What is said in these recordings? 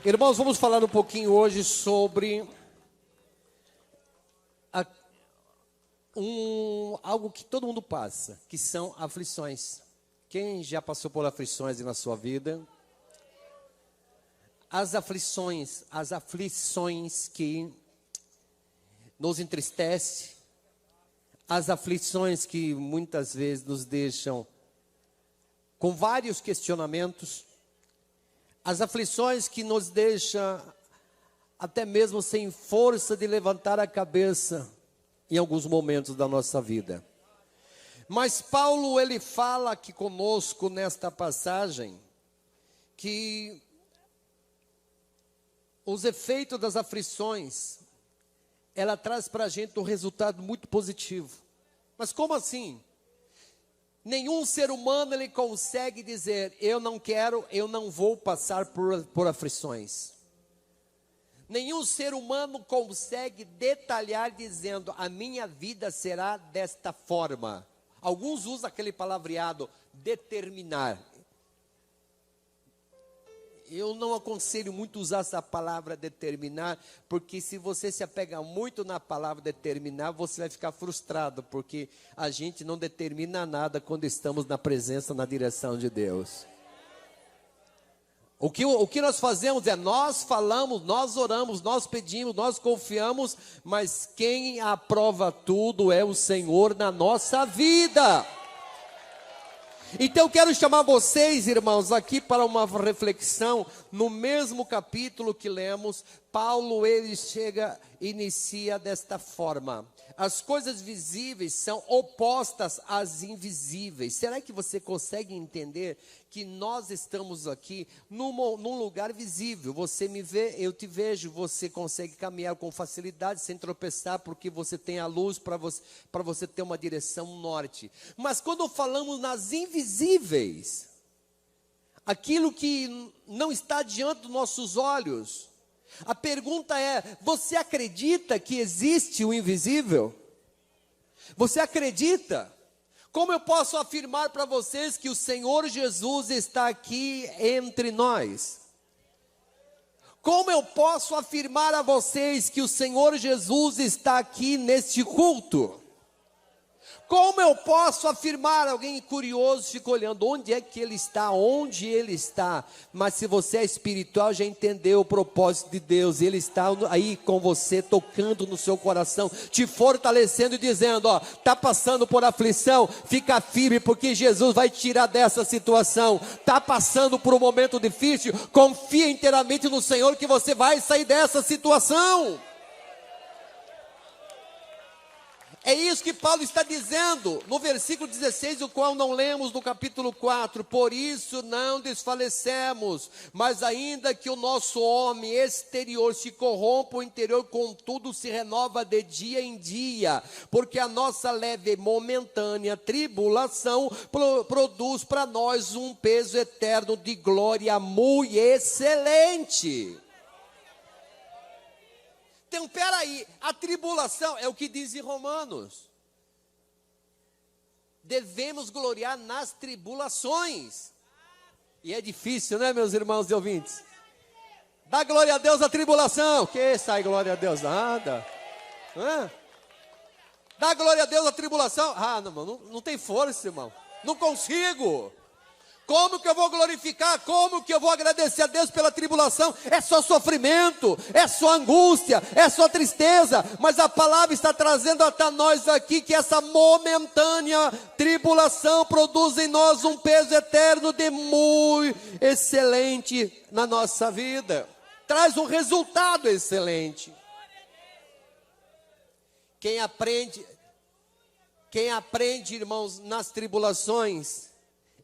Irmãos, vamos falar um pouquinho hoje sobre algo que todo mundo passa, que são aflições. Quem já passou por aflições na sua vida? As aflições que nos entristecem, as aflições que muitas vezes nos deixam com vários questionamentos, as aflições que nos deixam até mesmo sem força de levantar a cabeça em alguns momentos da nossa vida. Mas Paulo, ele fala aqui conosco nesta passagem que os efeitos das aflições, ela traz para a gente um resultado muito positivo. Mas como assim? Nenhum ser humano ele consegue dizer, eu não quero, eu não vou passar por aflições. Nenhum ser humano consegue detalhar dizendo, a minha vida será desta forma. Alguns usam aquele palavreado, determinar. Eu não aconselho muito usar essa palavra determinar, porque se você se apega muito na palavra determinar, você vai ficar frustrado, porque a gente não determina nada quando estamos na presença, na direção de Deus. O que nós fazemos é, nós falamos, nós oramos, nós pedimos, nós confiamos, mas quem aprova tudo é o Senhor na nossa vida. Então eu quero chamar vocês, irmãos, aqui para uma reflexão. No mesmo capítulo que lemos, Paulo, ele inicia desta forma. As coisas visíveis são opostas às invisíveis. Será que você consegue entender que nós estamos aqui num lugar visível? Você me vê, eu te vejo, você consegue caminhar com facilidade, sem tropeçar, porque você tem a luz para você ter uma direção norte. Mas quando falamos nas invisíveis, aquilo que não está diante dos nossos olhos, a pergunta é, você acredita que existe o invisível? Você acredita? Como eu posso afirmar para vocês que o Senhor Jesus está aqui entre nós? Como eu posso afirmar a vocês que o Senhor Jesus está aqui neste culto? Como eu posso afirmar, alguém curioso fica olhando, onde é que ele está, onde ele está? Mas se você é espiritual, já entendeu o propósito de Deus, ele está aí com você, tocando no seu coração, te fortalecendo e dizendo, ó, está passando por aflição, fica firme, porque Jesus vai te tirar dessa situação. Está passando por um momento difícil, confia inteiramente no Senhor, que você vai sair dessa situação. É isso que Paulo está dizendo no versículo 16, o qual não lemos no capítulo 4. Por isso não desfalecemos, mas ainda que o nosso homem exterior se corrompa, o interior contudo se renova de dia em dia, porque a nossa leve e momentânea tribulação produz para nós um peso eterno de glória muito excelente. Então, peraí, a tribulação é o que diz em Romanos. Devemos gloriar nas tribulações. E é difícil, né, meus irmãos e ouvintes? Dá glória a Deus na tribulação. Que sai glória a Deus? Nada. Dá glória a Deus na tribulação. Ah, não tem força, irmão. Não consigo. Como que eu vou glorificar? Como que eu vou agradecer a Deus pela tribulação? É só sofrimento, é só angústia, é só tristeza. Mas a palavra está trazendo até nós aqui que essa momentânea tribulação produz em nós um peso eterno de muito excelente na nossa vida. Traz um resultado excelente. Quem aprende, irmãos, nas tribulações,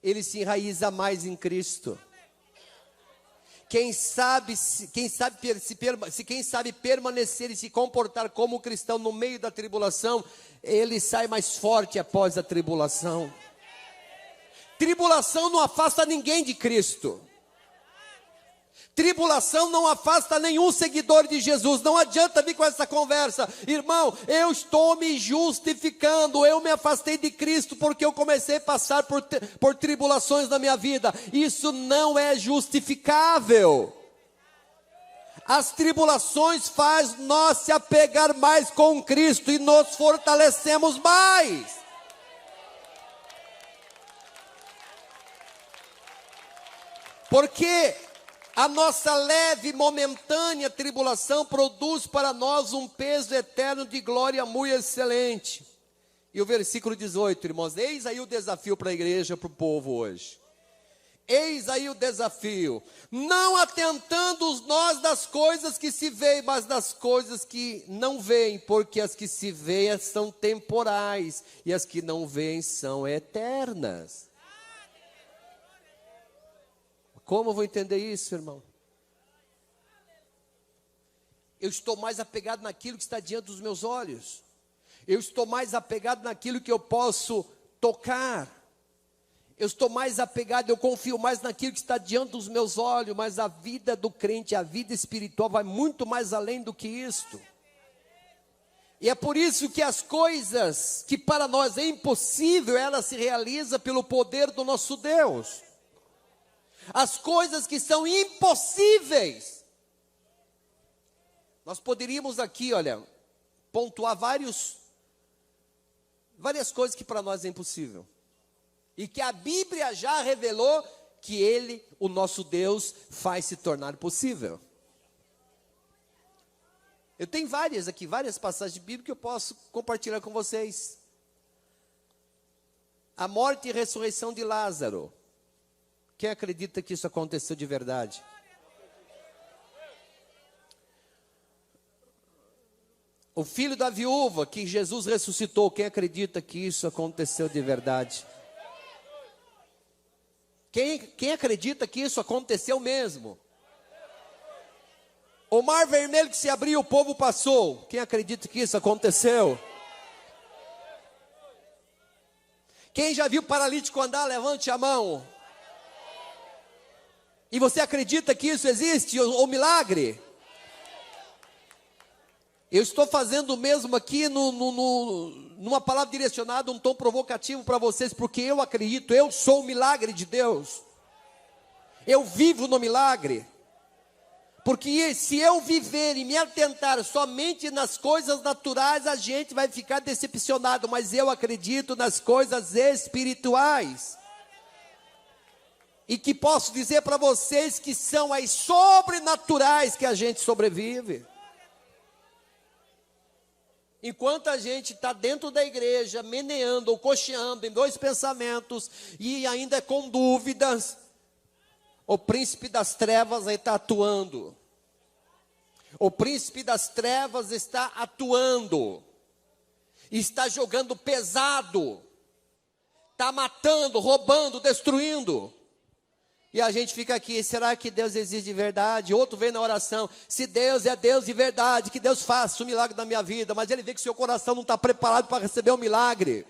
ele se enraiza mais em Cristo. Quem sabe permanecer e se comportar como cristão no meio da tribulação, ele sai mais forte após a tribulação. Tribulação não afasta ninguém de Cristo. Tribulação não afasta nenhum seguidor de Jesus. Não adianta vir com essa conversa. Irmão, eu estou me justificando. Eu me afastei de Cristo porque eu comecei a passar por tribulações na minha vida. Isso não é justificável. As tribulações faz nós se apegar mais com Cristo e nos fortalecemos mais. Porque a nossa leve e momentânea tribulação produz para nós um peso eterno de glória muito excelente. E o versículo 18, irmãos, eis aí o desafio para a igreja, para o povo hoje. Eis aí o desafio, não atentando nós das coisas que se veem, mas das coisas que não veem, porque as que se veem são temporais, e as que não veem são eternas. Como eu vou entender isso, irmão? Eu estou mais apegado naquilo que está diante dos meus olhos, eu estou mais apegado naquilo que eu posso tocar, eu estou mais apegado, eu confio mais naquilo que está diante dos meus olhos, mas a vida do crente, a vida espiritual vai muito mais além do que isto. E é por isso que as coisas que para nós é impossível, ela se realiza pelo poder do nosso Deus. As coisas que são impossíveis, nós poderíamos aqui, olha, pontuar várias coisas que para nós é impossível. E que a Bíblia já revelou que Ele, o nosso Deus, faz se tornar possível. Eu tenho várias passagens de Bíblia que eu posso compartilhar com vocês. A morte e ressurreição de Lázaro. Quem acredita que isso aconteceu de verdade? O filho da viúva que Jesus ressuscitou. Quem acredita que isso aconteceu de verdade? Quem acredita que isso aconteceu mesmo? O mar vermelho que se abriu, o povo passou. Quem acredita que isso aconteceu? Quem já viu paralítico andar, levante a mão. E você acredita que isso existe, o milagre? Eu estou fazendo o mesmo aqui numa palavra direcionada, um tom provocativo para vocês, porque eu acredito, eu sou o milagre de Deus. Eu vivo no milagre. Porque se eu viver e me atentar somente nas coisas naturais, a gente vai ficar decepcionado, mas eu acredito nas coisas espirituais. E que posso dizer para vocês que são as sobrenaturais que a gente sobrevive. Enquanto a gente está dentro da igreja, meneando ou cocheando em dois pensamentos, e ainda com dúvidas, o príncipe das trevas está atuando. O príncipe das trevas está atuando. Está jogando pesado. Está matando, roubando, destruindo. E a gente fica aqui, será que Deus existe de verdade? Outro vem na oração, se Deus é Deus de verdade, que Deus faça o milagre da minha vida. Mas ele vê que o seu coração não está preparado para receber o milagre.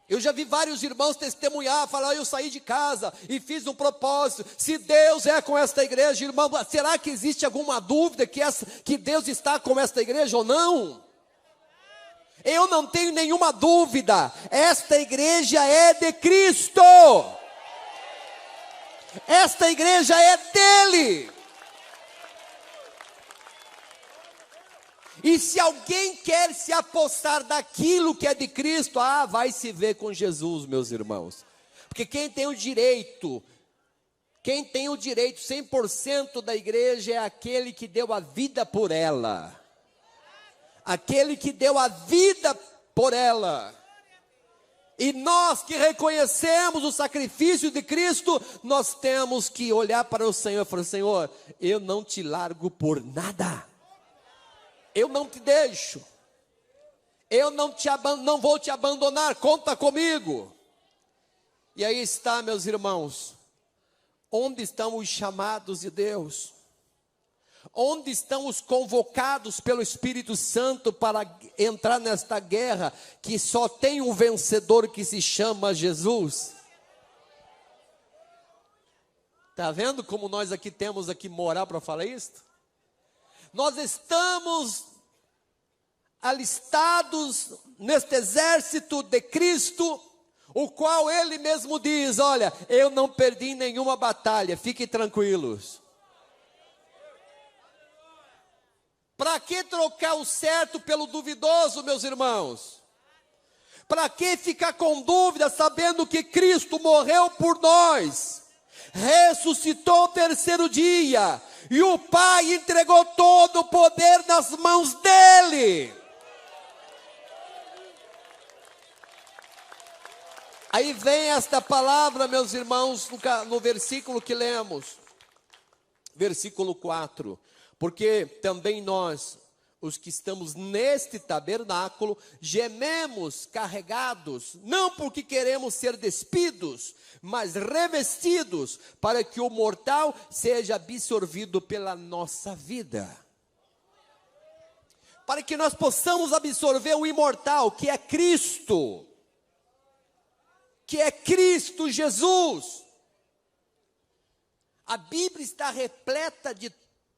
Eu já vi vários irmãos testemunhar, falar, eu saí de casa e fiz um propósito. Se Deus é com esta igreja, irmão, será que existe alguma dúvida que Deus está com esta igreja ou não? Eu não tenho nenhuma dúvida, esta igreja é de Cristo, esta igreja é dele. E se alguém quer se apossar daquilo que é de Cristo, vai se ver com Jesus, meus irmãos. Porque quem tem o direito 100% da igreja é aquele que deu a vida por ela. Aquele que deu a vida por ela. E nós que reconhecemos o sacrifício de Cristo, nós temos que olhar para o Senhor e falar, Senhor, eu não te largo por nada. Eu não te deixo. Eu não vou te abandonar, conta comigo. E aí está, meus irmãos, onde estão os chamados de Deus? Onde estão os convocados pelo Espírito Santo para entrar nesta guerra que só tem um vencedor que se chama Jesus? Está vendo como nós aqui temos moral para falar isso? Nós estamos alistados neste exército de Cristo, o qual Ele mesmo diz, olha, eu não perdi nenhuma batalha, fiquem tranquilos. Para que trocar o certo pelo duvidoso, meus irmãos? Para que ficar com dúvida, sabendo que Cristo morreu por nós, ressuscitou ao terceiro dia, e o Pai entregou todo o poder nas mãos dele? Aí vem esta palavra, meus irmãos, no versículo que lemos, versículo 4. Porque também nós, os que estamos neste tabernáculo, gememos carregados, não porque queremos ser despidos, mas revestidos, para que o mortal seja absorvido pela nossa vida. Para que nós possamos absorver o imortal, que é Cristo. Que é Cristo Jesus. A Bíblia está repleta de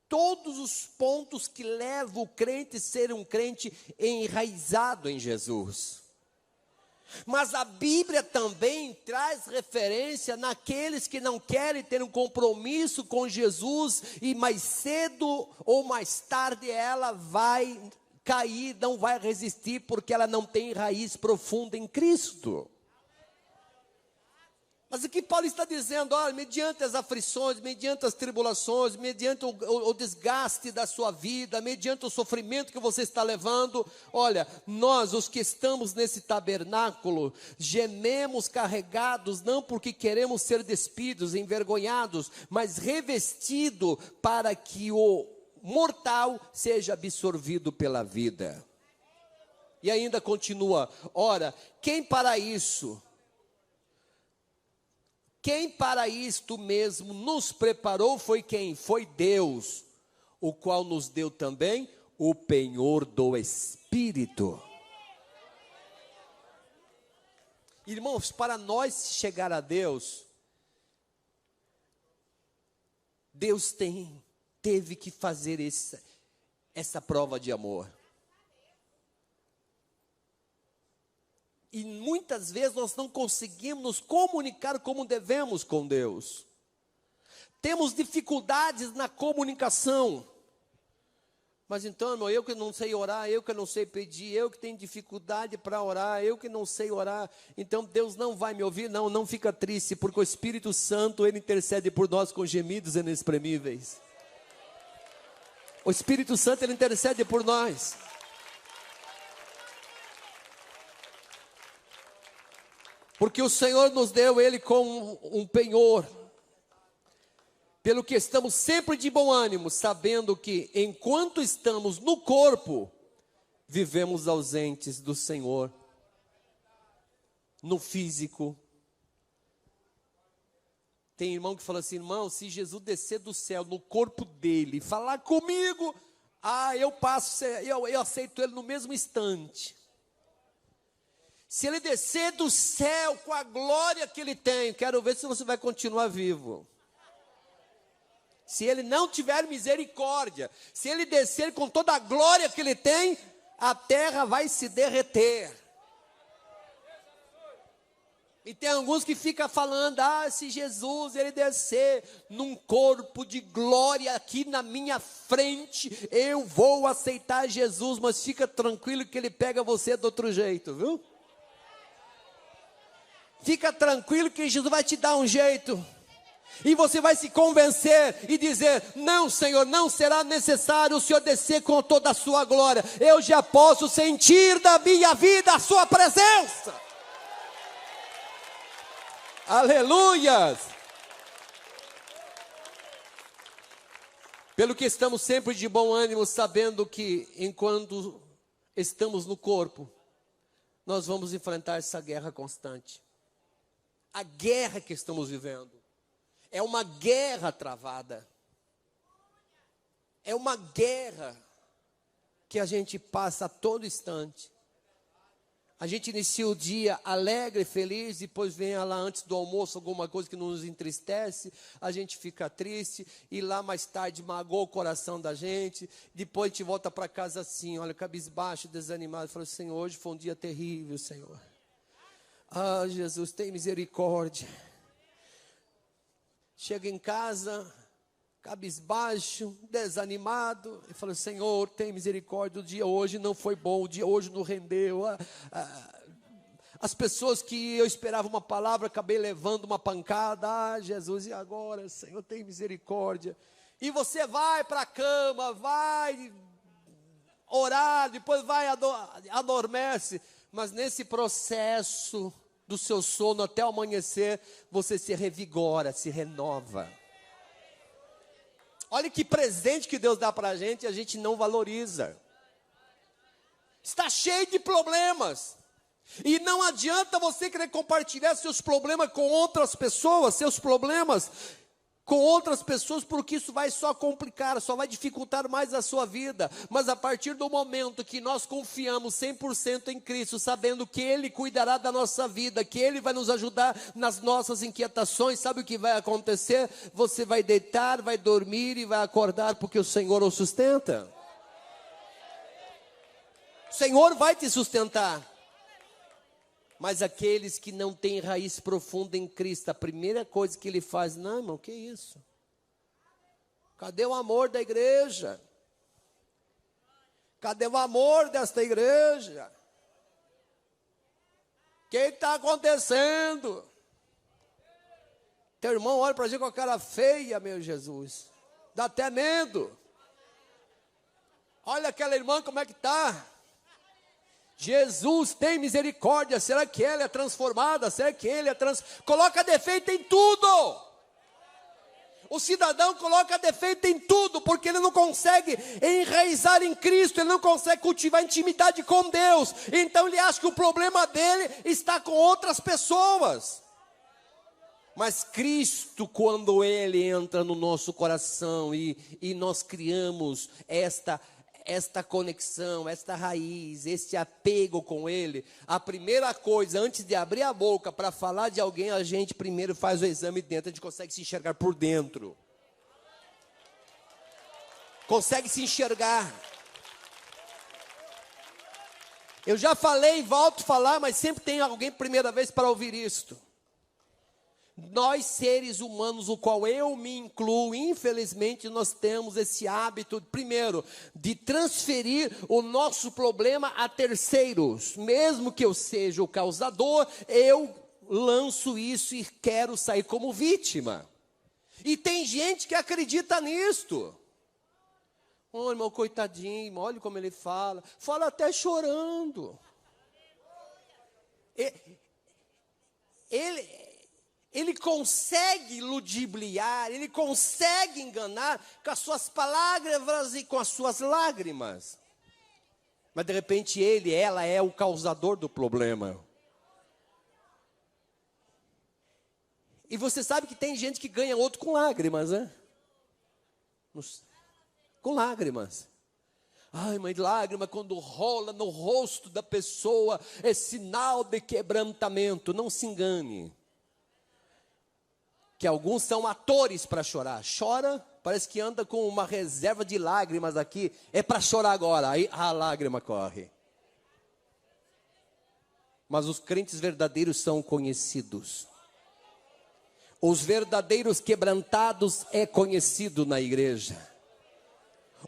todos os pontos que levam o crente a ser um crente enraizado em Jesus. Mas a Bíblia também traz referência naqueles que não querem ter um compromisso com Jesus, e mais cedo ou mais tarde ela vai cair, não vai resistir, porque ela não tem raiz profunda em Cristo. Mas aqui Paulo está dizendo, olha, mediante as aflições, mediante as tribulações, mediante o desgaste da sua vida, mediante o sofrimento que você está levando, olha, nós, os que estamos nesse tabernáculo, gememos carregados, não porque queremos ser despidos, envergonhados, mas revestido para que o mortal seja absorvido pela vida. E ainda continua, ora, quem para isto mesmo nos preparou foi quem? Foi Deus, o qual nos deu também o penhor do Espírito. Irmãos, para nós chegar a Deus, Deus teve que fazer essa prova de amor. E muitas vezes nós não conseguimos nos comunicar como devemos com Deus. Temos dificuldades na comunicação. Mas então, irmão, eu que não sei orar, eu que não sei pedir, eu que tenho dificuldade para orar, eu que não sei orar, então Deus não vai me ouvir? Não fica triste, porque o Espírito Santo, Ele intercede por nós com gemidos inexprimíveis. O Espírito Santo, Ele intercede por nós. Porque o Senhor nos deu Ele como um penhor, pelo que estamos sempre de bom ânimo, sabendo que enquanto estamos no corpo, vivemos ausentes do Senhor, no físico. Tem irmão que fala assim, irmão, se Jesus descer do céu no corpo dele, falar comigo, eu aceito Ele no mesmo instante. Se Ele descer do céu com a glória que Ele tem, quero ver se você vai continuar vivo. Se Ele não tiver misericórdia, se Ele descer com toda a glória que Ele tem, a terra vai se derreter. E tem alguns que ficam falando, se Jesus Ele descer num corpo de glória aqui na minha frente, eu vou aceitar Jesus, mas fica tranquilo que Ele pega você do outro jeito, viu? Fica tranquilo que Jesus vai te dar um jeito. E você vai se convencer e dizer, não Senhor, não será necessário o Senhor descer com toda a sua glória. Eu já posso sentir da minha vida a sua presença. Aleluias. Pelo que estamos sempre de bom ânimo, sabendo que enquanto estamos no corpo, nós vamos enfrentar essa guerra constante. A guerra que estamos vivendo é uma guerra travada. É uma guerra que a gente passa a todo instante. A gente inicia o dia alegre, feliz, depois vem lá antes do almoço alguma coisa que nos entristece, a gente fica triste, e lá mais tarde magoa o coração da gente, depois a gente volta para casa assim, olha, cabisbaixo, desanimado, fala, Senhor, hoje foi um dia terrível, Senhor. Jesus, tem misericórdia. Chega em casa, cabisbaixo, desanimado, e falou: Senhor, tem misericórdia, o dia hoje não foi bom, o dia hoje não rendeu, as pessoas que eu esperava uma palavra, acabei levando uma pancada. Jesus, e agora? Senhor, tem misericórdia. E você vai para a cama, vai orar, depois vai, adormece, mas nesse processo do seu sono até o amanhecer, você se revigora, se renova. Olha que presente que Deus dá para a gente não valoriza. Está cheio de problemas. E não adianta você querer compartilhar seus problemas com outras pessoas, porque isso vai só complicar, só vai dificultar mais a sua vida. Mas a partir do momento que nós confiamos 100% em Cristo, sabendo que Ele cuidará da nossa vida, que Ele vai nos ajudar nas nossas inquietações, sabe o que vai acontecer? Você vai deitar, vai dormir e vai acordar, porque o Senhor o sustenta. O Senhor vai te sustentar. Mas aqueles que não têm raiz profunda em Cristo, a primeira coisa que ele faz: não, irmão, que isso? Cadê o amor da igreja? Cadê o amor desta igreja? O que está acontecendo? Teu irmão olha para a gente com a cara feia, meu Jesus. Dá até medo. Olha aquela irmã como é que está. Jesus tem misericórdia. Será que ela é transformada? Será que ele é Coloca defeito em tudo. O cidadão coloca defeito em tudo, porque ele não consegue enraizar em Cristo, ele não consegue cultivar intimidade com Deus. Então ele acha que o problema dele está com outras pessoas. Mas Cristo, quando Ele entra no nosso coração e nós criamos esta conexão, esta raiz, este apego com Ele, a primeira coisa, antes de abrir a boca para falar de alguém, a gente primeiro faz o exame dentro, a gente consegue se enxergar por dentro. Consegue se enxergar. Eu já falei e volto a falar, mas sempre tem alguém primeira vez para ouvir isto. Nós seres humanos, o qual eu me incluo, infelizmente nós temos esse hábito, primeiro, de transferir o nosso problema a terceiros. Mesmo que eu seja o causador, eu lanço isso e quero sair como vítima. E tem gente que acredita nisto. Oh, irmão, coitadinho, olha como ele fala até chorando. Ele consegue ludibriar, ele consegue enganar com as suas palavras e com as suas lágrimas. Mas de repente ela é o causador do problema. E você sabe que tem gente que ganha outro com lágrimas, né? Com lágrimas. Ai, mas lágrima quando rola no rosto da pessoa é sinal de quebrantamento. Não se engane. Que alguns são atores para chorar. Chora, parece que anda com uma reserva de lágrimas aqui. É para chorar agora, aí a lágrima corre. Mas os crentes verdadeiros são conhecidos. Os verdadeiros quebrantados é conhecido na igreja.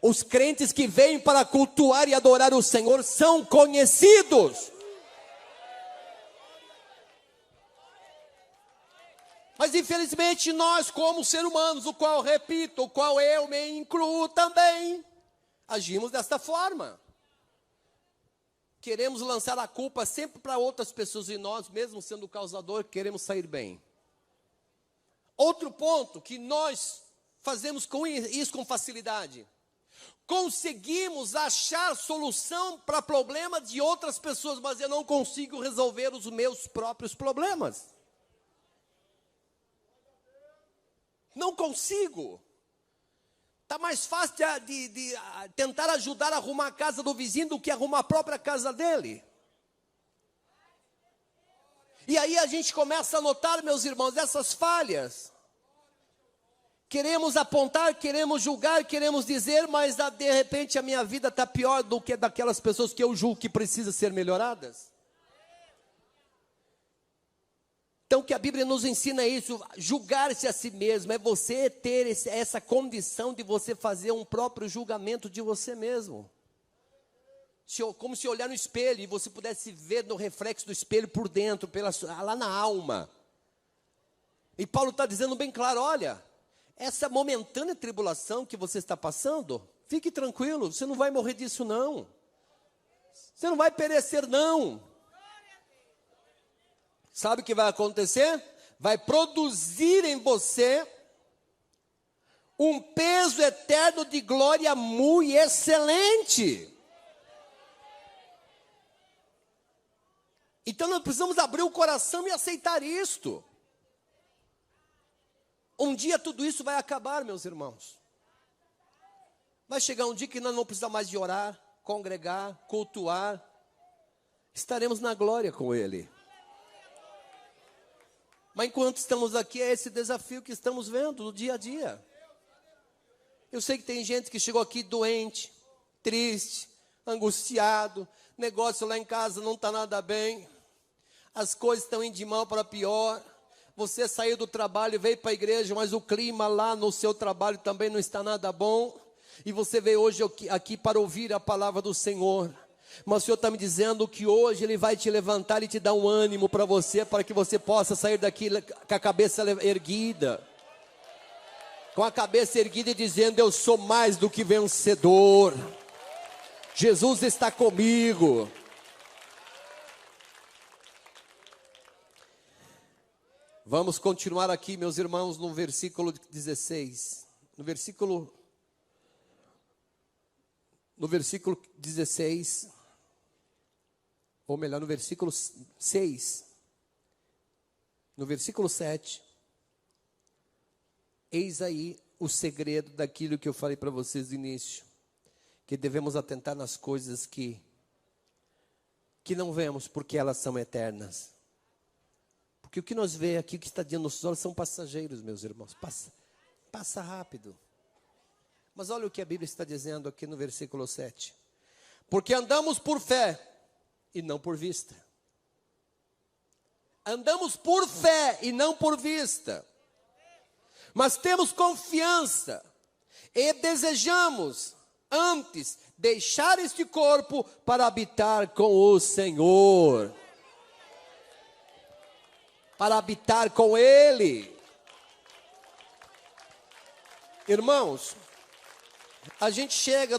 Os crentes que vêm para cultuar e adorar o Senhor são conhecidos. Mas infelizmente nós, como seres humanos, o qual eu me incluo também, agimos desta forma. Queremos lançar a culpa sempre para outras pessoas e nós, mesmo sendo o causador, queremos sair bem. Outro ponto que nós fazemos isso com facilidade. Conseguimos achar solução para problemas de outras pessoas, mas eu não consigo resolver os meus próprios problemas. Não consigo. Está mais fácil de tentar ajudar a arrumar a casa do vizinho do que arrumar a própria casa dele. E aí a gente começa a notar, meus irmãos, essas falhas. Queremos apontar, queremos julgar, queremos dizer, mas de repente a minha vida está pior do que daquelas pessoas que eu julgo que precisam ser melhoradas. Então, que a Bíblia nos ensina isso, julgar-se a si mesmo, é você ter essa condição de você fazer um próprio julgamento de você mesmo. Como se olhar no espelho e você pudesse ver no reflexo do espelho por dentro, lá na alma. E Paulo está dizendo bem claro, olha, essa momentânea tribulação que você está passando, fique tranquilo, você não vai morrer disso não. Você não vai perecer não. Sabe o que vai acontecer? Vai produzir em você um peso eterno de glória muito excelente. Então nós precisamos abrir o coração e aceitar isto. Um dia tudo isso vai acabar, meus irmãos. Vai chegar um dia que nós não vamos precisar mais de orar, congregar, cultuar. Estaremos na glória com Ele. Mas enquanto estamos aqui, é esse desafio que estamos vendo no dia a dia. Eu sei que tem gente que chegou aqui doente, triste, angustiado, negócio lá em casa não está nada bem, as coisas estão indo de mal para pior. Você saiu do trabalho e veio para a igreja, mas o clima lá no seu trabalho também não está nada bom. E você veio hoje aqui para ouvir a palavra do Senhor. Mas o Senhor está me dizendo que hoje Ele vai te levantar e te dar um ânimo para você, para que você possa sair daqui com a cabeça erguida. Com a cabeça erguida e dizendo, eu sou mais do que vencedor. Jesus está comigo. Vamos continuar aqui, meus irmãos, no versículo 16. No versículo 16, ou melhor, no versículo 6. No versículo 7. Eis aí o segredo daquilo que eu falei para vocês no início. Que devemos atentar nas coisas que não vemos, porque elas são eternas. Porque o que nós vemos aqui, o que está diante dos nossos olhos, são passageiros, meus irmãos. Passa rápido. Mas olha o que a Bíblia está dizendo aqui no versículo 7. Porque andamos por fé e não por vista. Andamos por fé e não por vista. Mas temos confiança e desejamos antes deixar este corpo para habitar com o Senhor. Para habitar com Ele. Irmãos, a gente chega,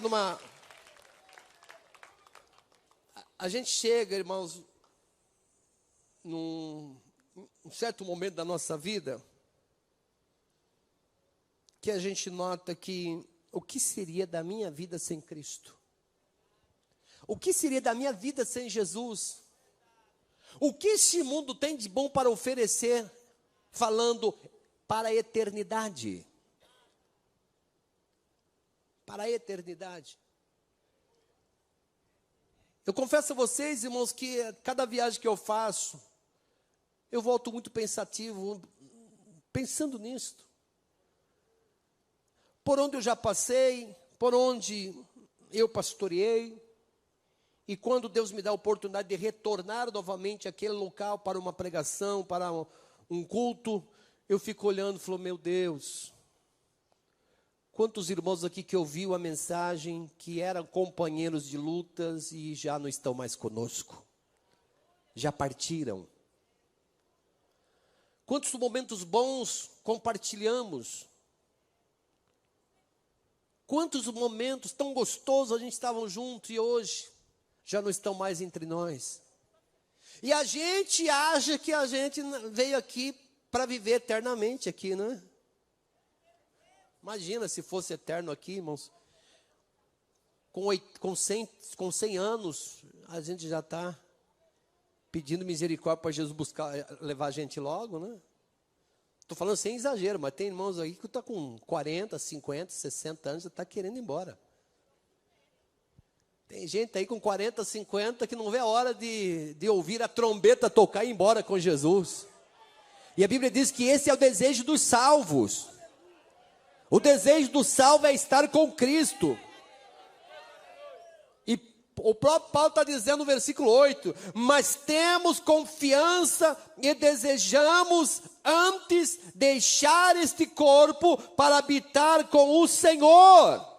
irmãos, num certo momento da nossa vida, que a gente nota que o que seria da minha vida sem Cristo? O que seria da minha vida sem Jesus? O que esse mundo tem de bom para oferecer, falando para a eternidade? Para a eternidade. Eu confesso a vocês, irmãos, que cada viagem que eu faço, eu volto muito pensativo, pensando nisto. Por onde eu já passei, por onde eu pastoreei, e quando Deus me dá a oportunidade de retornar novamente àquele local para uma pregação, para um culto, eu fico olhando e falo, meu Deus, quantos irmãos aqui que ouviram a mensagem, que eram companheiros de lutas e já não estão mais conosco, já partiram. Quantos momentos bons compartilhamos, quantos momentos tão gostosos a gente estava junto e hoje já não estão mais entre nós. E a gente acha que a gente veio aqui para viver eternamente aqui, né? Imagina se fosse eterno aqui, irmãos. Com 100 anos, a gente já está pedindo misericórdia para Jesus levar a gente logo, né? Estou falando sem exagero, mas tem irmãos aí que estão com 40, 50, 60 anos e já está querendo ir embora. Tem gente aí com 40, 50 que não vê a hora de ouvir a trombeta tocar e ir embora com Jesus. E a Bíblia diz que esse é o desejo dos salvos. O desejo do salvo é estar com Cristo. E O próprio Paulo está dizendo no versículo 8: mas temos confiança e desejamos antes deixar este corpo para habitar com o Senhor.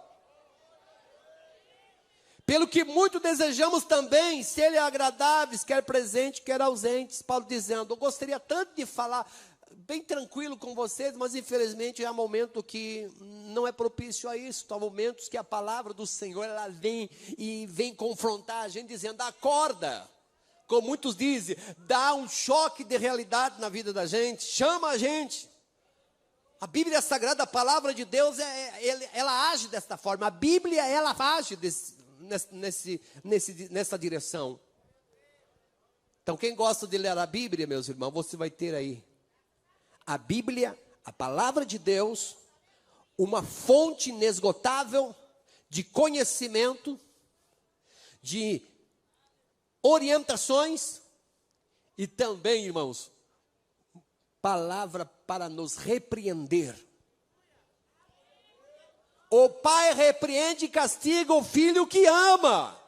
Pelo que muito desejamos também ser agradáveis, quer presente, quer ausentes. Paulo dizendo: eu gostaria tanto de falar bem tranquilo com vocês, mas infelizmente há momento que não é propício a isso. Há momentos que a palavra do Senhor, ela vem confrontar a gente, dizendo: acorda. Como muitos dizem, dá um choque de realidade na vida da gente, chama a gente. A Bíblia Sagrada, a palavra de Deus, ela age desta forma. A Bíblia, ela age nessa direção. Então, quem gosta de ler a Bíblia, meus irmãos, você vai ter aí a Bíblia, a palavra de Deus, uma fonte inesgotável de conhecimento, de orientações e também, irmãos, palavra para nos repreender. O pai repreende e castiga o filho que ama.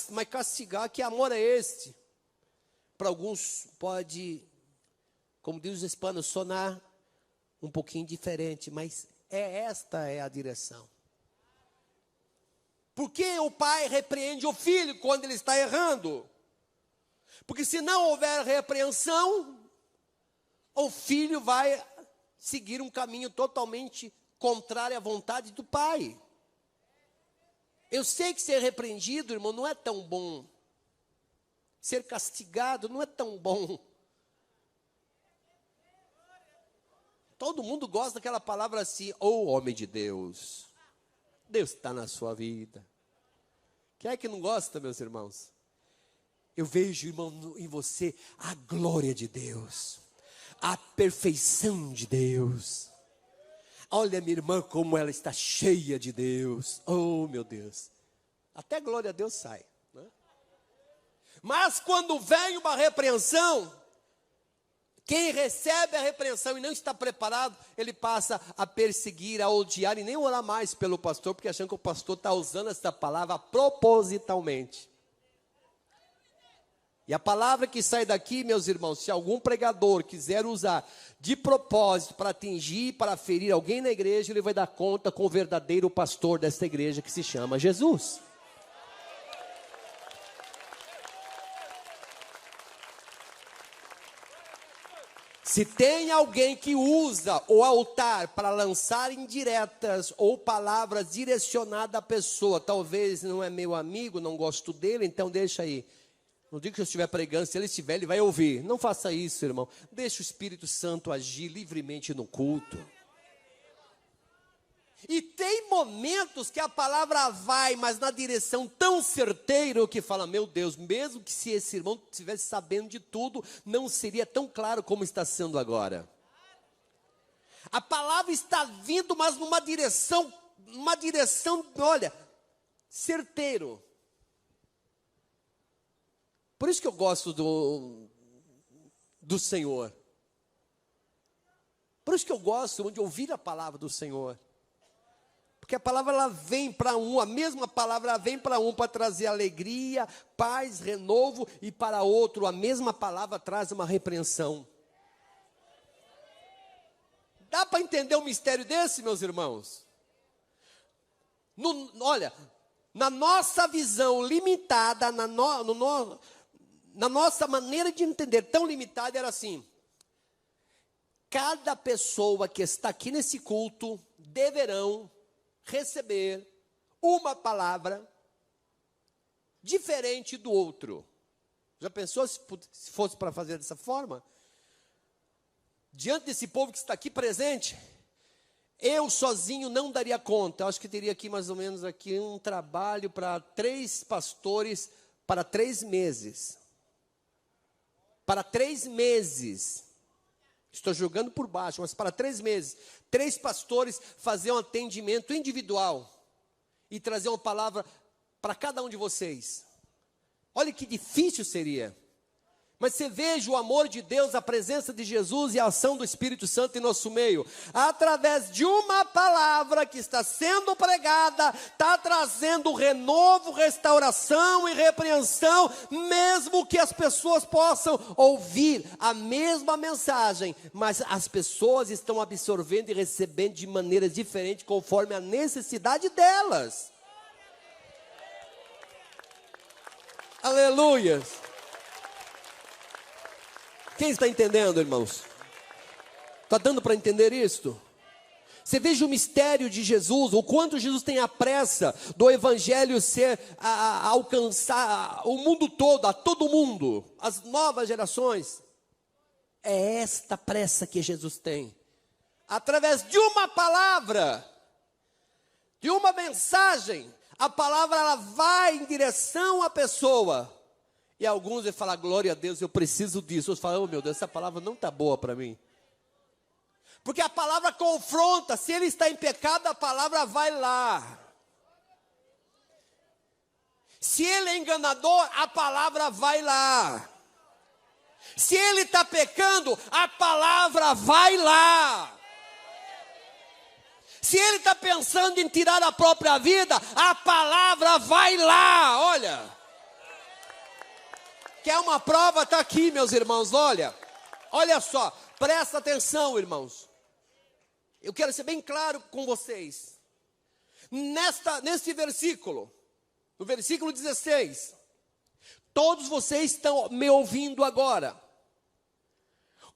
Mas castigar, que amor é este? Para alguns pode, como diz os hispanos, sonar um pouquinho diferente, mas esta é a direção. Por que o pai repreende o filho quando ele está errando? Porque se não houver repreensão, o filho vai seguir um caminho totalmente contrário à vontade do pai. Eu sei que ser repreendido, irmão, não é tão bom. Ser castigado não é tão bom. Todo mundo gosta daquela palavra assim: ô homem de Deus, Deus está na sua vida. Quem é que não gosta, meus irmãos? Eu vejo, irmão, em você a glória de Deus, a perfeição de Deus. Olha, minha irmã, como ela está cheia de Deus. Oh, meu Deus. Até glória a Deus sai, né? Mas quando vem uma repreensão, quem recebe a repreensão e não está preparado, ele passa a perseguir, a odiar e nem orar mais pelo pastor, porque achando que o pastor está usando essa palavra propositalmente. E a palavra que sai daqui, meus irmãos, se algum pregador quiser usar de propósito para atingir, para ferir alguém na igreja, ele vai dar conta com o verdadeiro pastor desta igreja, que se chama Jesus. Se tem alguém que usa o altar para lançar indiretas ou palavras direcionadas à pessoa, talvez não é meu amigo, não gosto dele, então deixa aí. No dia que eu estiver pregando, se ele estiver, ele vai ouvir. Não faça isso, irmão. Deixa o Espírito Santo agir livremente no culto. E tem momentos que a palavra vai, mas na direção tão certeira que fala: meu Deus, mesmo que se esse irmão estivesse sabendo de tudo, não seria tão claro como está sendo agora. A palavra está vindo, mas numa direção, olha, certeiro. Por isso que eu gosto do Senhor. Por isso que eu gosto de ouvir a palavra do Senhor. Porque a palavra, ela vem para um, a mesma palavra, ela vem para um para trazer alegria, paz, renovo, e para outro a mesma palavra traz uma repreensão. Dá para entender um mistério desse, meus irmãos? Olha, na nossa visão limitada, na nossa maneira de entender tão limitada, era assim: cada pessoa que está aqui nesse culto deverão receber uma palavra diferente do outro. Já pensou se fosse para fazer dessa forma? Diante desse povo que está aqui presente, eu sozinho não daria conta. Eu acho que teria aqui mais ou menos aqui um trabalho para 3 pastores para 3 meses. Para 3 meses. Estou jogando por baixo, mas para 3 meses. 3 pastores fazer um atendimento individual e trazer uma palavra para cada um de vocês. Olha que difícil seria. Mas você veja o amor de Deus, a presença de Jesus e a ação do Espírito Santo em nosso meio. Através de uma palavra que está sendo pregada, está trazendo renovo, restauração e repreensão, mesmo que as pessoas possam ouvir a mesma mensagem, mas as pessoas estão absorvendo e recebendo de maneiras diferentes, conforme a necessidade delas. Aleluia! Quem está entendendo, irmãos? Está dando para entender isto? Você veja o mistério de Jesus, o quanto Jesus tem a pressa do evangelho ser, alcançar o mundo todo, a todo mundo, as novas gerações. É esta pressa que Jesus tem. Através de uma palavra, de uma mensagem, a palavra ela vai em direção à pessoa. E alguns vão falar, glória a Deus, eu preciso disso. Outros falam, oh meu Deus, essa palavra não está boa para mim. Porque a palavra confronta, se ele está em pecado, a palavra vai lá. Se ele é enganador, a palavra vai lá. Se ele está pecando, a palavra vai lá. Se ele está pensando em tirar a própria vida, a palavra vai lá, olha. Quer uma prova? Está aqui, meus irmãos, olha só, presta atenção, irmãos. Eu quero ser bem claro com vocês. Neste versículo, no versículo 16, todos vocês estão me ouvindo agora.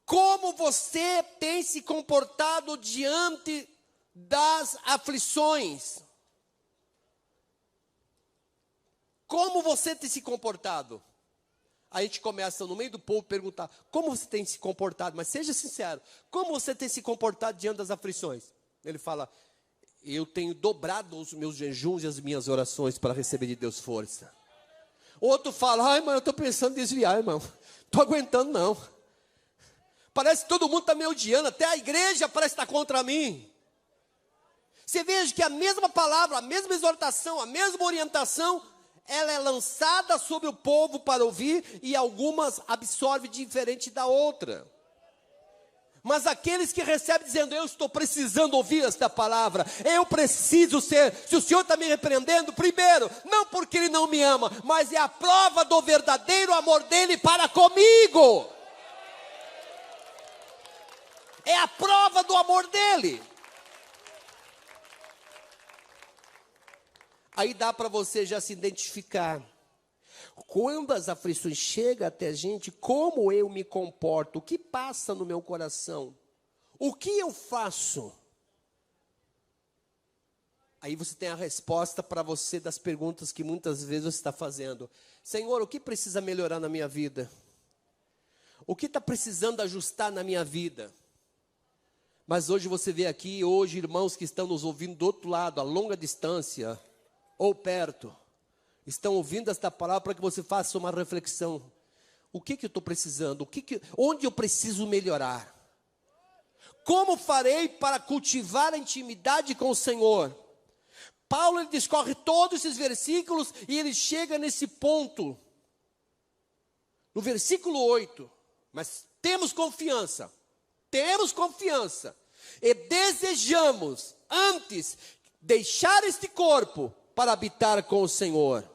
Como você tem se comportado diante das aflições? Como você tem se comportado? Aí a gente começa no meio do povo a perguntar, como você tem se comportado? Mas seja sincero, como você tem se comportado diante das aflições? Ele fala, eu tenho dobrado os meus jejuns e as minhas orações para receber de Deus força. Outro fala, ai, mas eu estou pensando em desviar, irmão. Estou aguentando não. Parece que todo mundo está me odiando, até a igreja parece estar contra mim. Você veja que a mesma palavra, a mesma exortação, a mesma orientação, ela é lançada sobre o povo para ouvir e algumas absorvem diferente da outra. Mas aqueles que recebem dizendo, eu estou precisando ouvir esta palavra, eu preciso ser, se o Senhor está me repreendendo, primeiro, não porque Ele não me ama, mas é a prova do verdadeiro amor dEle para comigo. É a prova do amor dEle. Aí dá para você já se identificar. Quando as aflições chegam até a gente, como eu me comporto? O que passa no meu coração? O que eu faço? Aí você tem a resposta para você das perguntas que muitas vezes você está fazendo. Senhor, o que precisa melhorar na minha vida? O que está precisando ajustar na minha vida? Mas hoje você vê aqui, hoje irmãos que estão nos ouvindo do outro lado, a longa distância, ou perto, estão ouvindo esta palavra para que você faça uma reflexão. O que eu estou precisando? Onde eu preciso melhorar? Como farei para cultivar a intimidade com o Senhor? Paulo ele discorre todos esses versículos e ele chega nesse ponto. No versículo 8. Mas temos confiança. E desejamos antes deixar este corpo para habitar com o Senhor.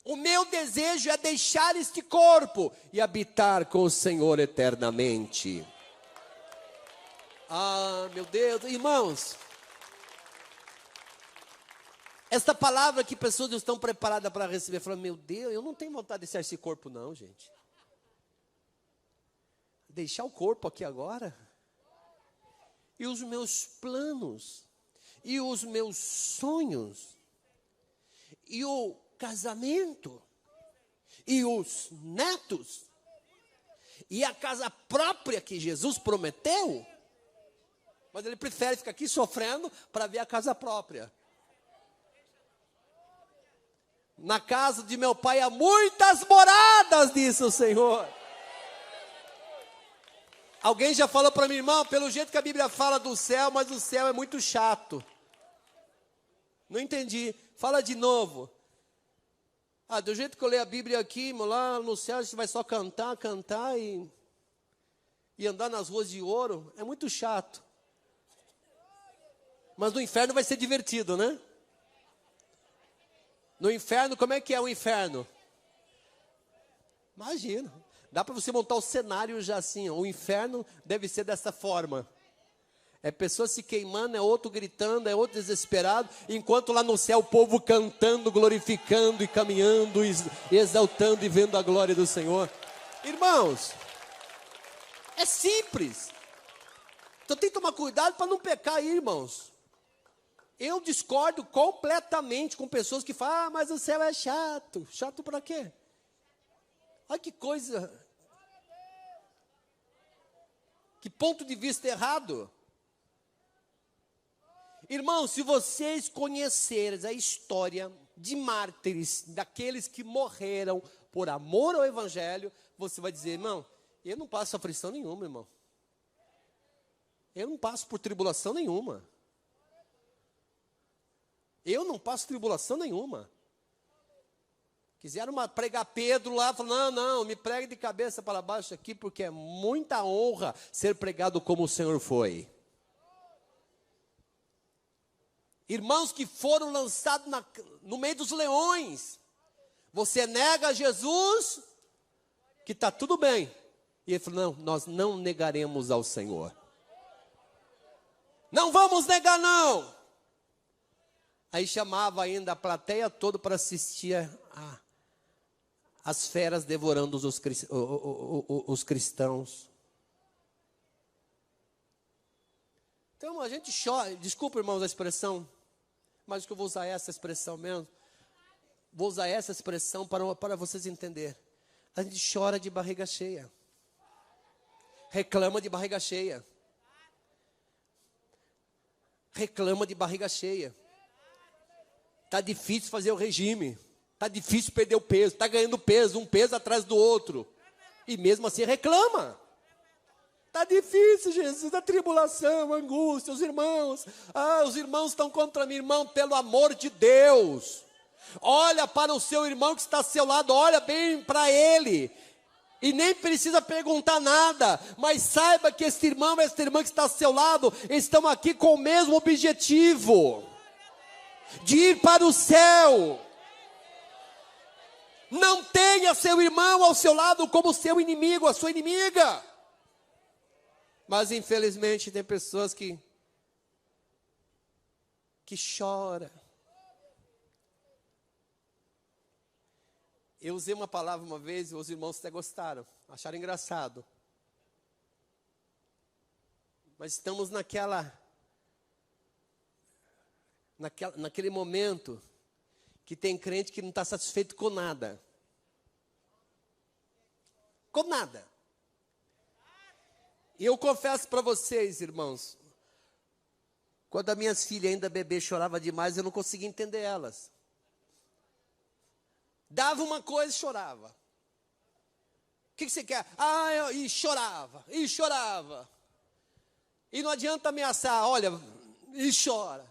O meu desejo é deixar este corpo e habitar com o Senhor eternamente. Ah, meu Deus, irmãos. Esta palavra que pessoas estão preparadas para receber, falam, meu Deus, eu não tenho vontade de deixar esse corpo não, gente. Deixar o corpo aqui agora? E os meus planos? E os meus sonhos, e o casamento, e os netos, e a casa própria que Jesus prometeu, mas ele prefere ficar aqui sofrendo para ver a casa própria. Na casa de meu pai há muitas moradas, disse o Senhor. Alguém já falou para mim, irmão, pelo jeito que a Bíblia fala do céu, mas o céu é muito chato. Não entendi. Fala de novo. Ah, do jeito que eu leio a Bíblia aqui, lá no céu a gente vai só cantar, cantar e andar nas ruas de ouro. É muito chato. Mas no inferno vai ser divertido, né? No inferno, como é que é o inferno? Imagina. Dá para você montar o cenário já assim. Ó. O inferno deve ser dessa forma. É pessoa se queimando, é outro gritando, é outro desesperado. Enquanto lá no céu o povo cantando, glorificando e caminhando, exaltando e vendo a glória do Senhor. Irmãos, é simples. Então tem que tomar cuidado para não pecar aí, irmãos. Eu discordo completamente com pessoas que falam, mas o céu é chato. Chato para quê? Olha que coisa. Que ponto de vista errado. Irmãos, se vocês conhecerem a história de mártires, daqueles que morreram por amor ao Evangelho, você vai dizer, irmão, eu não passo aflição nenhuma, irmão. Eu não passo por tribulação nenhuma. Eu não passo tribulação nenhuma. Quiseram pregar Pedro lá, falaram, não, me pregue de cabeça para baixo aqui, porque é muita honra ser pregado como o Senhor foi. Irmãos que foram lançados no meio dos leões. Você nega Jesus, que está tudo bem. E ele falou, não, nós não negaremos ao Senhor. Não vamos negar, não. Aí chamava ainda a plateia toda para assistir as feras devorando os cristãos. Então a gente chora, desculpa irmãos a expressão, mas que eu vou usar essa expressão mesmo. Vou usar essa expressão para vocês entenderem. A gente chora de barriga cheia. Reclama de barriga cheia. Reclama de barriga cheia. Está difícil fazer o regime. Está difícil perder o peso. Está ganhando peso, um peso atrás do outro. E mesmo assim reclama. Está difícil, Jesus, a tribulação, a angústia, os irmãos estão contra mim, irmão, pelo amor de Deus. Olha para o seu irmão que está ao seu lado, olha bem para ele. E nem precisa perguntar nada, mas saiba que este irmão e esta irmã que está ao seu lado estão aqui com o mesmo objetivo. De ir para o céu. Não tenha seu irmão ao seu lado como seu inimigo, a sua inimiga. Mas infelizmente tem pessoas que choram. Eu usei uma palavra uma vez e os irmãos até gostaram, acharam engraçado. Mas estamos naquele momento que tem crente que não está satisfeito com nada. Com nada. E eu confesso para vocês, irmãos, quando as minhas filhas ainda bebê choravam demais, eu não conseguia entender elas. Dava uma coisa e chorava. O que você quer? E chorava, e chorava. E não adianta ameaçar, olha, e chora,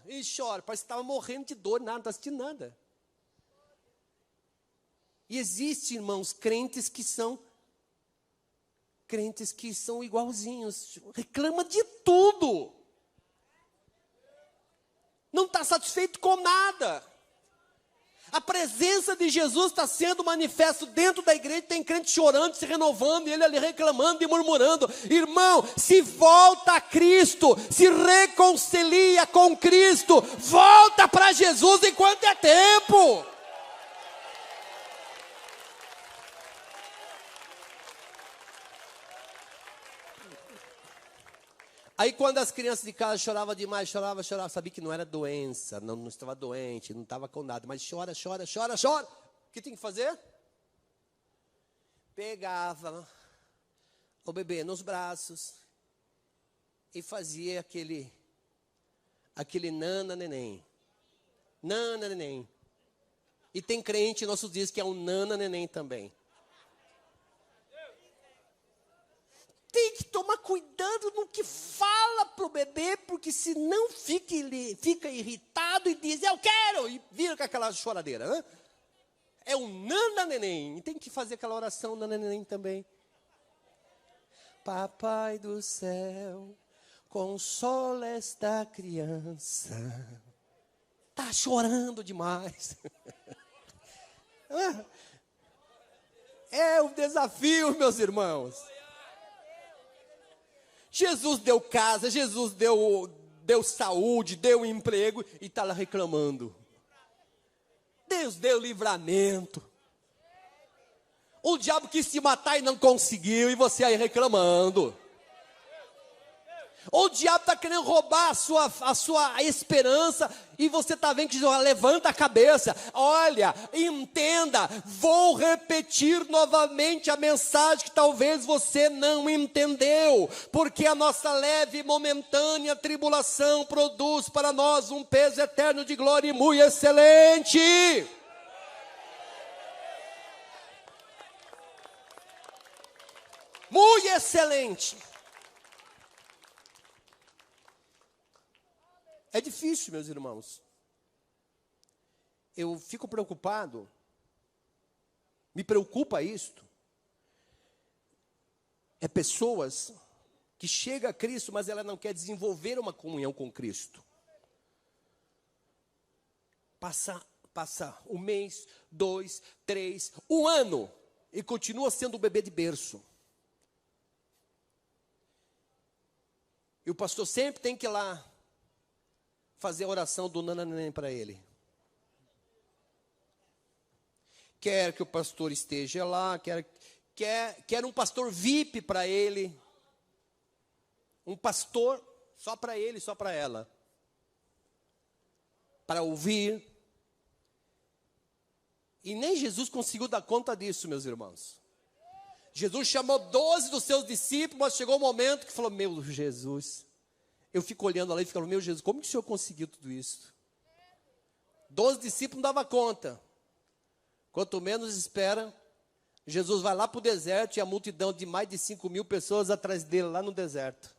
parece que estava morrendo de dor, nada, não está sentindo nada. E existem, irmãos, crentes que são igualzinhos, reclama de tudo. Não está satisfeito com nada. A presença de Jesus está sendo manifesto dentro da igreja, tem crente chorando, se renovando, e ele ali reclamando e murmurando. Irmão, se volta a Cristo, se reconcilia com Cristo, volta para Jesus enquanto é tempo. Aí quando as crianças de casa choravam demais, chorava, sabia que não era doença, não estava doente, não estava com nada, mas chora. O que tem que fazer? Pegava o bebê nos braços e fazia aquele nana neném. E tem crente em nossos dias que é um nana neném também. Tem que tomar cuidado no que fala para o bebê, porque senão fica irritado e diz, eu quero, e vira com aquela choradeira. Né? É o nananeném. E tem que fazer aquela oração nananeném também. Papai do céu, consola esta criança. Tá chorando demais. É o desafio, meus irmãos. Jesus deu casa, Jesus deu saúde, deu emprego e está lá reclamando. Deus deu livramento. O diabo quis te matar e não conseguiu, e você aí reclamando. O diabo está querendo roubar a sua esperança, e você está vendo que levanta a cabeça. Olha, entenda, vou repetir novamente a mensagem que talvez você não entendeu. Porque a nossa leve e momentânea tribulação produz para nós um peso eterno de glória e muito excelente. Muito excelente. É difícil, meus irmãos. Eu fico preocupado, me preocupa isto. É pessoas que chegam a Cristo, mas ela não quer desenvolver uma comunhão com Cristo. Passa um mês, 2, 3, um ano, e continua sendo um bebê de berço. E o pastor sempre tem que ir lá fazer a oração do nananém para ele. Quer que o pastor esteja lá, quer um pastor VIP para ele. Um pastor só para ele, só para ela. Para ouvir. E nem Jesus conseguiu dar conta disso, meus irmãos. Jesus chamou 12 dos seus discípulos, mas chegou um momento que falou, meu Jesus... Eu fico olhando lá e fico, meu Jesus, como que o Senhor conseguiu tudo isso? 12 discípulos não dava conta. Quanto menos espera, Jesus vai lá para o deserto e a multidão de mais de 5.000 pessoas atrás dele lá no deserto.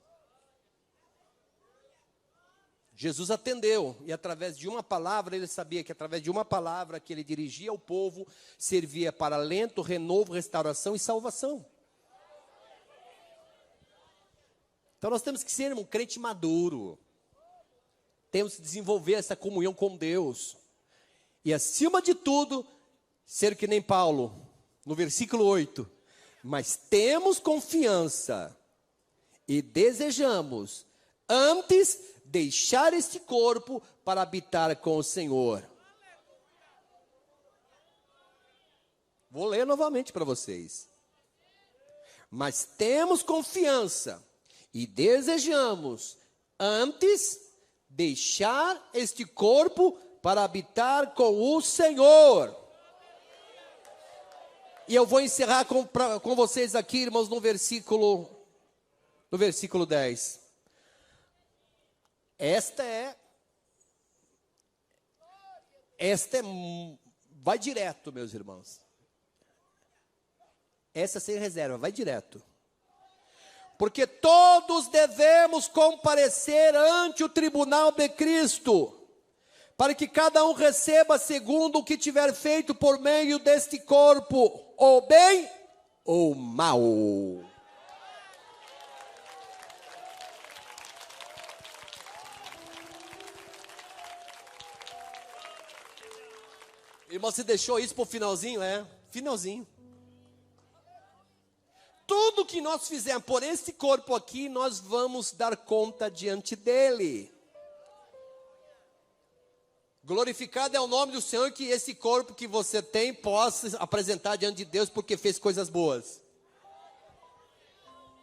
Jesus atendeu, e através de uma palavra, ele sabia que através de uma palavra que ele dirigia ao povo, servia para alento, renovo, restauração e salvação. Então nós temos que ser um crente maduro. Temos que desenvolver essa comunhão com Deus. E acima de tudo, ser que nem Paulo, no versículo 8. Mas temos confiança e desejamos antes deixar este corpo para habitar com o Senhor. Vou ler novamente para vocês. Mas temos confiança e desejamos antes deixar este corpo para habitar com o Senhor. E eu vou encerrar com vocês aqui, irmãos, no versículo 10. Esta é, vai direto, meus irmãos. Essa sem reserva, vai direto. Porque todos devemos comparecer ante o tribunal de Cristo, para que cada um receba segundo o que tiver feito por meio deste corpo, ou bem ou mal. Irmão, você deixou isso para o finalzinho? Finalzinho. Tudo que nós fizermos por esse corpo aqui, nós vamos dar conta diante dele. Glorificado é o nome do Senhor, que esse corpo que você tem possa apresentar diante de Deus, porque fez coisas boas.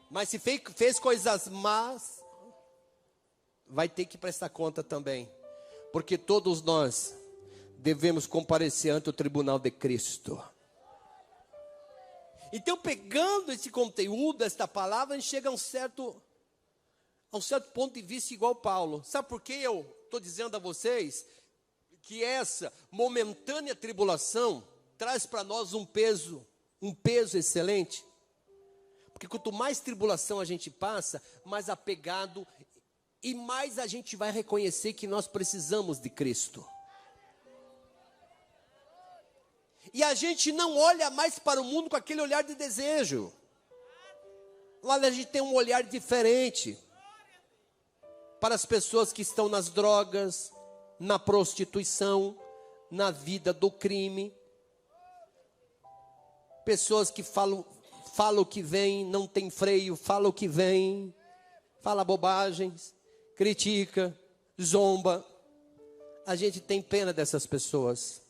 Mas se fez coisas más, vai ter que prestar conta também. Porque todos nós devemos comparecer ante o tribunal de Cristo. Então, pegando esse conteúdo, esta palavra, a gente chega a um certo ponto de vista igual Paulo. Sabe por que eu estou dizendo a vocês que essa momentânea tribulação traz para nós um peso excelente? Porque quanto mais tribulação a gente passa, mais apegado e mais a gente vai reconhecer que nós precisamos de Cristo. E a gente não olha mais para o mundo com aquele olhar de desejo. Lá a gente tem um olhar diferente para as pessoas que estão nas drogas, na prostituição, na vida do crime. Pessoas que falam o que vem, não tem freio, fala o que vem, fala bobagens, critica, zomba. A gente tem pena dessas pessoas,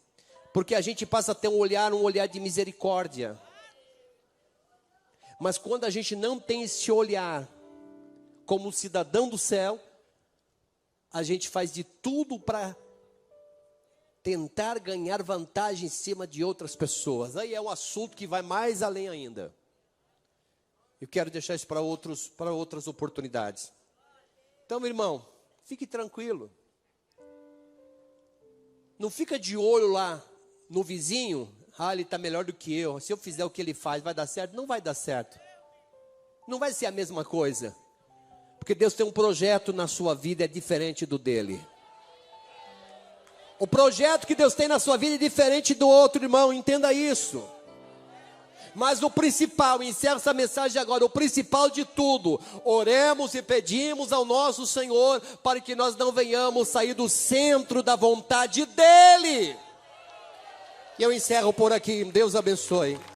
porque a gente passa a ter um olhar de misericórdia. Mas quando a gente não tem esse olhar, como um cidadão do céu, a gente faz de tudo para tentar ganhar vantagem em cima de outras pessoas. Aí é um assunto que vai mais além ainda. Eu quero deixar isso para outras oportunidades. Então, meu irmão, fique tranquilo. Não fica de olho lá no vizinho. Ele está melhor do que eu. Se eu fizer o que ele faz, vai dar certo? Não vai dar certo. Não vai ser a mesma coisa. Porque Deus tem um projeto na sua vida, é diferente do dele. O projeto que Deus tem na sua vida é diferente do outro, irmão. Entenda isso. Mas o principal, encerro essa mensagem agora, o principal de tudo, oremos e pedimos ao nosso Senhor para que nós não venhamos sair do centro da vontade dEle. E eu encerro por aqui, Deus abençoe.